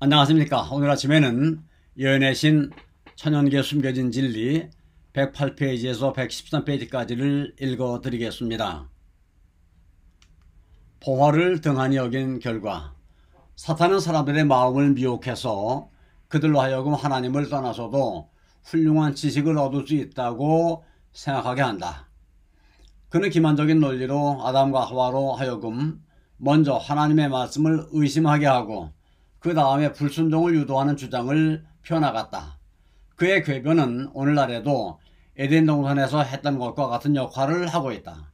안녕하십니까. 오늘 아침에는 예언의 신 천연계 숨겨진 진리 108페이지에서 113페이지까지를 읽어 드리겠습니다. 보화를 등한히 여긴 결과 사탄은 사람들의 마음을 미혹해서 그들로 하여금 하나님을 떠나서도 훌륭한 지식을 얻을 수 있다고 생각하게 한다. 그는 기만적인 논리로 아담과 하와로 하여금 먼저 하나님의 말씀을 의심하게 하고 그 다음에 불순종을 유도하는 주장을 펴나갔다. 그의 궤변은 오늘날에도 에덴 동산에서 했던 것과 같은 역할을 하고 있다.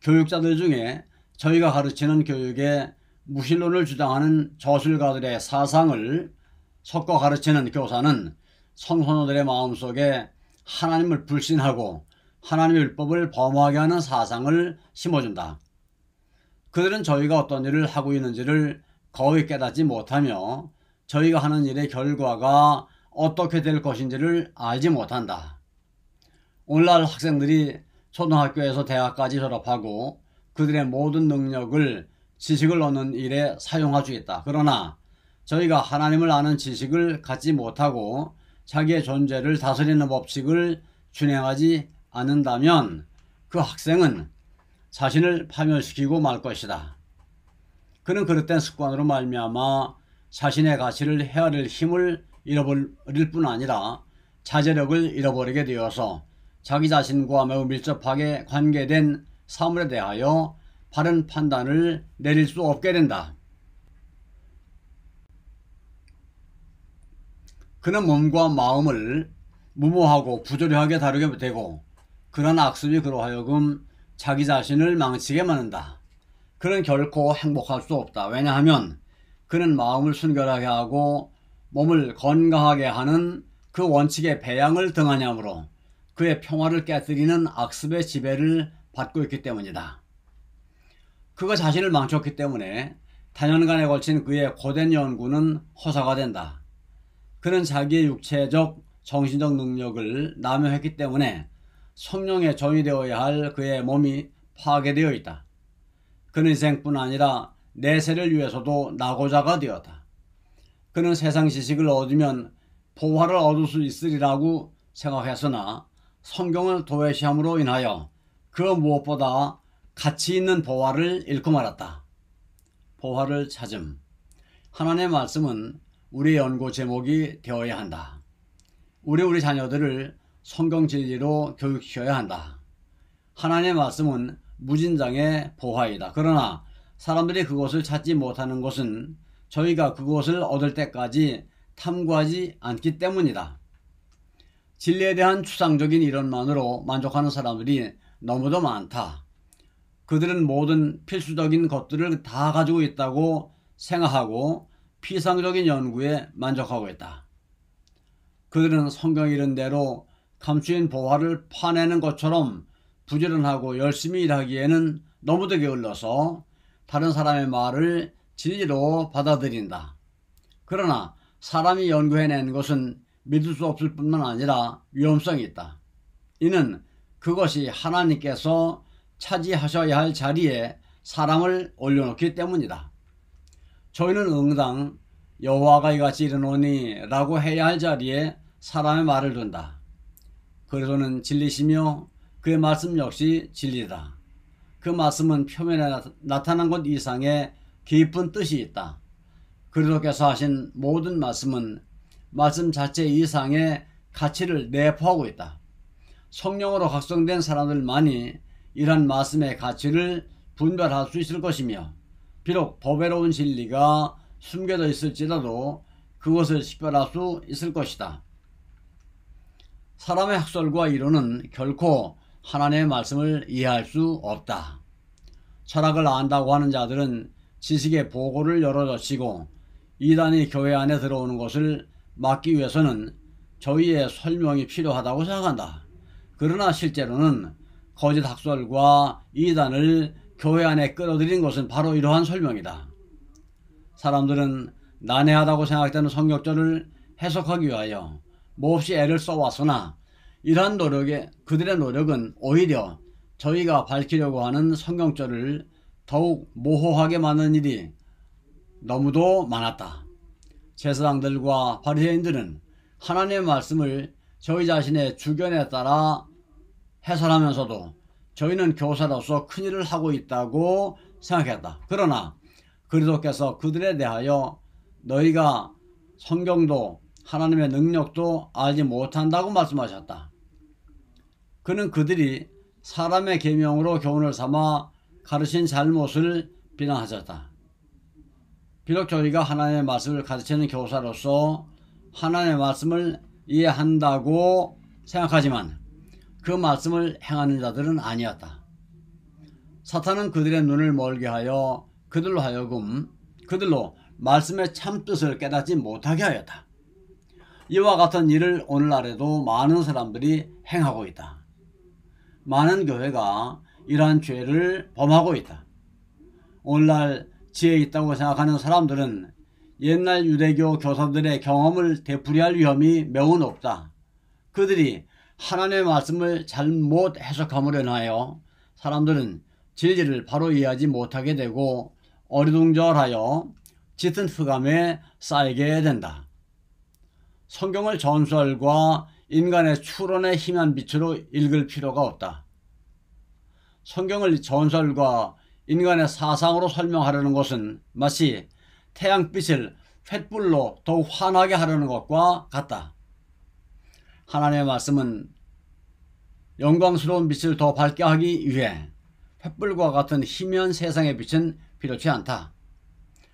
교육자들 중에 저희가 가르치는 교육에 무신론을 주장하는 저술가들의 사상을 섞어 가르치는 교사는 성소녀들의 마음속에 하나님을 불신하고 하나님의 율법을 범하게 하는 사상을 심어준다. 그들은 저희가 어떤 일을 하고 있는지를 거의 깨닫지 못하며 저희가 하는 일의 결과가 어떻게 될 것인지를 알지 못한다. 오늘날 학생들이 초등학교에서 대학까지 졸업하고 그들의 모든 능력을 지식을 얻는 일에 사용할 수 있다. 그러나 저희가 하나님을 아는 지식을 갖지 못하고 자기의 존재를 다스리는 법칙을 준행하지 않는다면 그 학생은 자신을 파멸시키고 말 것이다. 그는 그릇된 습관으로 말미암아 자신의 가치를 헤아릴 힘을 잃어버릴 뿐 아니라 자제력을 잃어버리게 되어서 자기 자신과 매우 밀접하게 관계된 사물에 대하여 바른 판단을 내릴 수 없게 된다. 그는 몸과 마음을 무모하고 부조리하게 다루게 되고 그런 악습이 그로 하여금 자기 자신을 망치게 만든다. 그는 결코 행복할 수 없다. 왜냐하면 그는 마음을 순결하게 하고 몸을 건강하게 하는 그 원칙의 배양을 등한히 하므로 그의 평화를 깨뜨리는 악습의 지배를 받고 있기 때문이다. 그가 자신을 망쳤기 때문에 다년간에 걸친 그의 고된 연구는 허사가 된다. 그는 자기의 육체적, 정신적 능력을 남용했기 때문에 성령의 종이 되어야 할 그의 몸이 파괴되어 있다. 그는 인생뿐 아니라 내세를 위해서도 낙오자가 되었다. 그는 세상 지식을 얻으면 보화를 얻을 수 있으리라고 생각했으나 성경을 도외시함으로 인하여 그 무엇보다 가치 있는 보화를 잃고 말았다. 보화를 찾음. 하나님의 말씀은 우리의 연구 제목이 되어야 한다. 우리 자녀들을 성경 진리로 교육시켜야 한다. 하나님의 말씀은 무진장의 보화이다. 그러나 사람들이 그것을 찾지 못하는 것은 저희가 그것을 얻을 때까지 탐구하지 않기 때문이다. 진리에 대한 추상적인 이론만으로 만족하는 사람들이 너무도 많다. 그들은 모든 필수적인 것들을 다 가지고 있다고 생각하고 피상적인 연구에 만족하고 있다. 그들은 성경이 이른 대로 감추인 보화를 파내는 것처럼 부지런하고 열심히 일하기에는 너무도 게을러서 다른 사람의 말을 진리로 받아들인다. 그러나 사람이 연구해낸 것은 믿을 수 없을 뿐만 아니라 위험성이 있다. 이는 그것이 하나님께서 차지하셔야 할 자리에 사람을 올려놓기 때문이다. 저희는 응당 여호와가 이같이 이르노니 라고 해야 할 자리에 사람의 말을 둔다. 그리스도는 진리시며 그의 말씀 역시 진리다. 그 말씀은 표면에 나타난 것 이상의 깊은 뜻이 있다. 그리스도께서 하신 모든 말씀은 말씀 자체 이상의 가치를 내포하고 있다. 성령으로 각성된 사람들만이 이러한 말씀의 가치를 분별할 수 있을 것이며 비록 보배로운 진리가 숨겨져 있을지라도 그것을 식별할 수 있을 것이다. 사람의 학설과 이론은 결코 하나님의 말씀을 이해할 수 없다. 철학을 안다고 하는 자들은 지식의 보고를 열어젖히고 이단이 교회 안에 들어오는 것을 막기 위해서는 저희의 설명이 필요하다고 생각한다. 그러나 실제로는 거짓 학설과 이단을 교회 안에 끌어들인 것은 바로 이러한 설명이다. 사람들은 난해하다고 생각되는 성경절을 해석하기 위하여 몹시 애를 써왔으나 이러한 그들의 노력은 오히려 저희가 밝히려고 하는 성경절을 더욱 모호하게 만드는 일이 너무도 많았다. 제사장들과 바리새인들은 하나님의 말씀을 저희 자신의 주견에 따라 해설하면서도 저희는 교사로서 큰일을 하고 있다고 생각했다. 그러나 그리스도께서 그들에 대하여 너희가 성경도 하나님의 능력도 알지 못한다고 말씀하셨다. 그는 그들이 사람의 계명으로 교훈을 삼아 가르친 잘못을 비난하셨다. 비록 저희가 하나님의 말씀을 가르치는 교사로서 하나님의 말씀을 이해한다고 생각하지만 그 말씀을 행하는 자들은 아니었다. 사탄은 그들의 눈을 멀게 하여 그들로 말씀의 참뜻을 깨닫지 못하게 하였다. 이와 같은 일을 오늘날에도 많은 사람들이 행하고 있다. 많은 교회가 이러한 죄를 범하고 있다. 오늘날 지혜 있다고 생각하는 사람들은 옛날 유대교 교사들의 경험을 되풀이할 위험이 매우 높다. 그들이 하나님의 말씀을 잘못 해석함으로 인하여 사람들은 진리를 바로 이해하지 못하게 되고 어리둥절하여 짙은 흑암에 쌓이게 된다. 성경을 전설과 인간의 추론에 희미한 빛으로 읽을 필요가 없다. 성경을 전설과 인간의 사상으로 설명하려는 것은 마치 태양빛을 횃불로 더욱 환하게 하려는 것과 같다. 하나님의 말씀은 영광스러운 빛을 더 밝게 하기 위해 횃불과 같은 희미한 세상의 빛은 필요치 않다.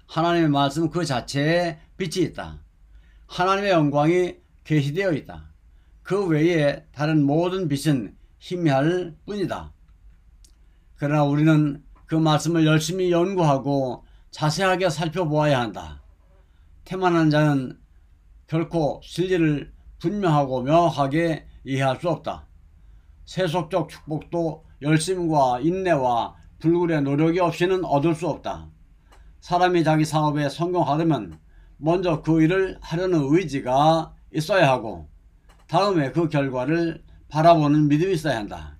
하나님의 말씀 그 자체에 빛이 있다. 하나님의 영광이 계시되어 있다. 그 외에 다른 모든 빛은 희미할 뿐이다. 그러나 우리는 그 말씀을 열심히 연구하고 자세하게 살펴보아야 한다. 태만한 자는 결코 진리를 분명하고 명확하게 이해할 수 없다. 세속적 축복도 열심과 인내와 불굴의 노력이 없이는 얻을 수 없다. 사람이 자기 사업에 성공하려면 먼저 그 일을 하려는 의지가 있어야 하고 다음에 그 결과를 바라보는 믿음이 있어야 한다.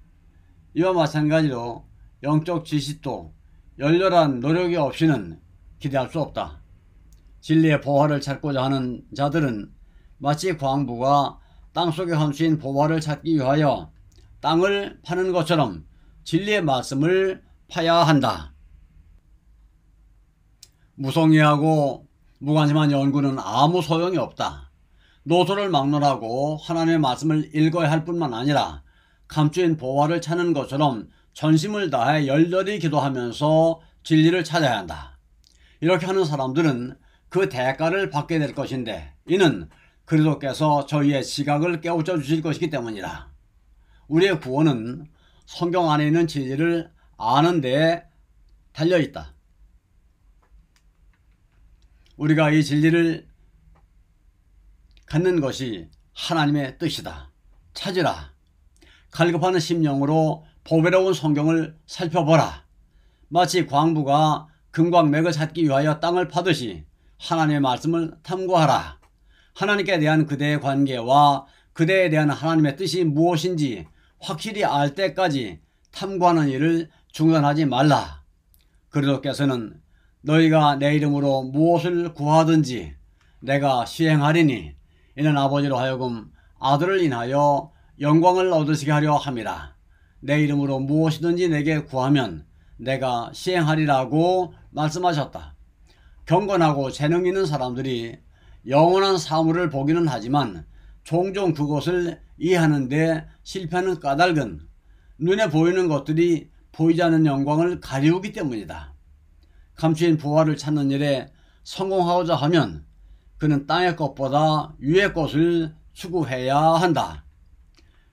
이와 마찬가지로 영적 지식도 열렬한 노력이 없이는 기대할 수 없다. 진리의 보화를 찾고자 하는 자들은 마치 광부가 땅속에 감추인 보화를 찾기 위하여 땅을 파는 것처럼 진리의 말씀을 파야 한다. 무성의하고 무관심한 연구는 아무 소용이 없다. 노소를 막론하고 하나님의 말씀을 읽어야 할 뿐만 아니라 감추인 보화를 찾는 것처럼 전심을 다해 열렬히 기도하면서 진리를 찾아야 한다. 이렇게 하는 사람들은 그 대가를 받게 될 것인데 이는 그리스도께서 저희의 지각을 깨우쳐 주실 것이기 때문이다. 우리의 구원은 성경 안에 있는 진리를 아는 데 달려있다. 우리가 이 진리를 갖는 것이 하나님의 뜻이다. 찾으라. 갈급하는 심령으로 보배로운 성경을 살펴보라. 마치 광부가 금광맥을 찾기 위하여 땅을 파듯이 하나님의 말씀을 탐구하라. 하나님께 대한 그대의 관계와 그대에 대한 하나님의 뜻이 무엇인지 확실히 알 때까지 탐구하는 일을 중단하지 말라. 그리스도께서는 너희가 내 이름으로 무엇을 구하든지 내가 시행하리니 이는 아버지로 하여금 아들을 인하여 영광을 얻으시게 하려 함이라. 내 이름으로 무엇이든지 내게 구하면 내가 시행하리라고 말씀하셨다. 경건하고 재능 있는 사람들이 영원한 사물을 보기는 하지만 종종 그것을 이해하는 데 실패하는 까닭은 눈에 보이는 것들이 보이지 않는 영광을 가리우기 때문이다. 감추인 부활을 찾는 일에 성공하고자 하면 그는 땅의 것보다 위의 것을 추구해야 한다.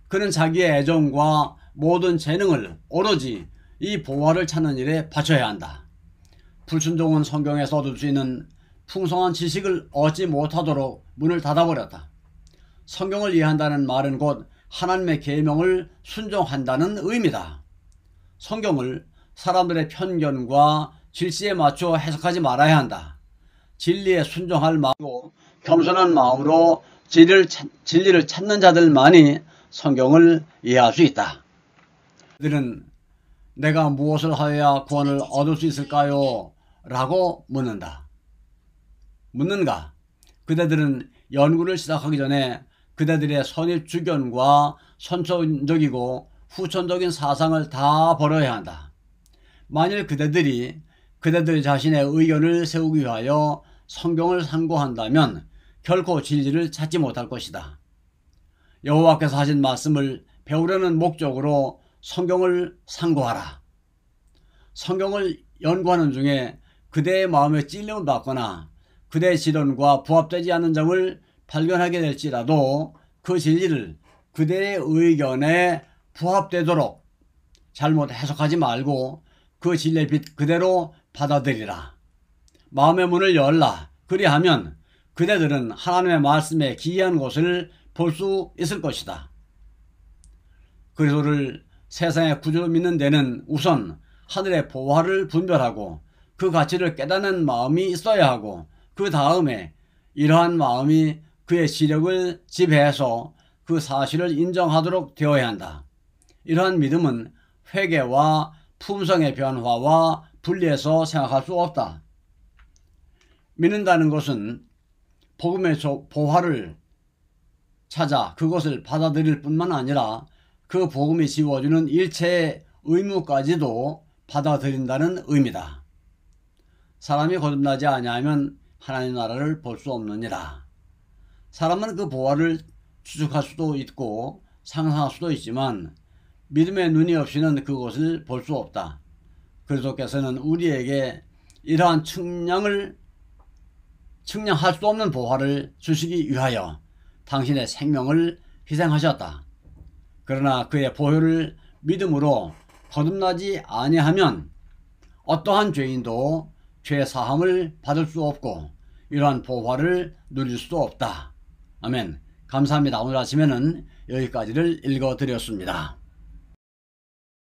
그는 자기의 애정과 모든 재능을 오로지 이 보화를 찾는 일에 바쳐야 한다. 불순종은 성경에서 얻을 수 있는 풍성한 지식을 얻지 못하도록 문을 닫아버렸다. 성경을 이해한다는 말은 곧 하나님의 계명을 순종한다는 의미다. 성경을 사람들의 편견과 질시에 맞춰 해석하지 말아야 한다. 진리에 순종할 마음으로 겸손한 마음으로 진리를 찾는 자들만이 성경을 이해할 수 있다. 그들은 내가 무엇을 하여야 구원을 얻을 수 있을까요? 라고 묻는다. 묻는가? 그대들은 연구를 시작하기 전에 그대들의 선입주견과 선천적이고 후천적인 사상을 다 버려야 한다. 만일 그대들이 그대들 자신의 의견을 세우기 위하여 성경을 상고한다면 결코 진리를 찾지 못할 것이다. 여호와께서 하신 말씀을 배우려는 목적으로 성경을 상고하라. 성경을 연구하는 중에 그대의 마음에 찔림을 받거나 그대의 지론과 부합되지 않는 점을 발견하게 될지라도 그 진리를 그대의 의견에 부합되도록 잘못 해석하지 말고 그 진리의 빛 그대로 받아들이라. 마음의 문을 열라. 그리하면 그대들은 하나님의 말씀에 기이한 것을 볼 수 있을 것이다. 그리스도를 세상의 구주로 믿는 데는 우선 하늘의 보화를 분별하고 그 가치를 깨닫는 마음이 있어야 하고, 그 다음에 이러한 마음이 그의 시력을 지배해서 그 사실을 인정하도록 되어야 한다. 이러한 믿음은 회개와 품성의 변화와 분리해서 생각할 수 없다. 믿는다는 것은 복음의 보화를 찾아 그것을 받아들일 뿐만 아니라 그 복음이 지워주는 일체의 의무까지도 받아들인다는 의미다. 사람이 거듭나지 아니하면 하나님 나라를 볼 수 없느니라. 사람은 그 보화를 추측할 수도 있고 상상할 수도 있지만 믿음의 눈이 없이는 그것을 볼 수 없다. 그리스도께서는 우리에게 이러한 측량할 수 없는 보화를 주시기 위하여 당신의 생명을 희생하셨다. 그러나 그의 보혈을 믿음으로 거듭나지 아니하면 어떠한 죄인도 죄 사함을 받을 수 없고 이러한 보화를 누릴 수도 없다. 아멘. 감사합니다. 오늘 아침에는 여기까지를 읽어드렸습니다.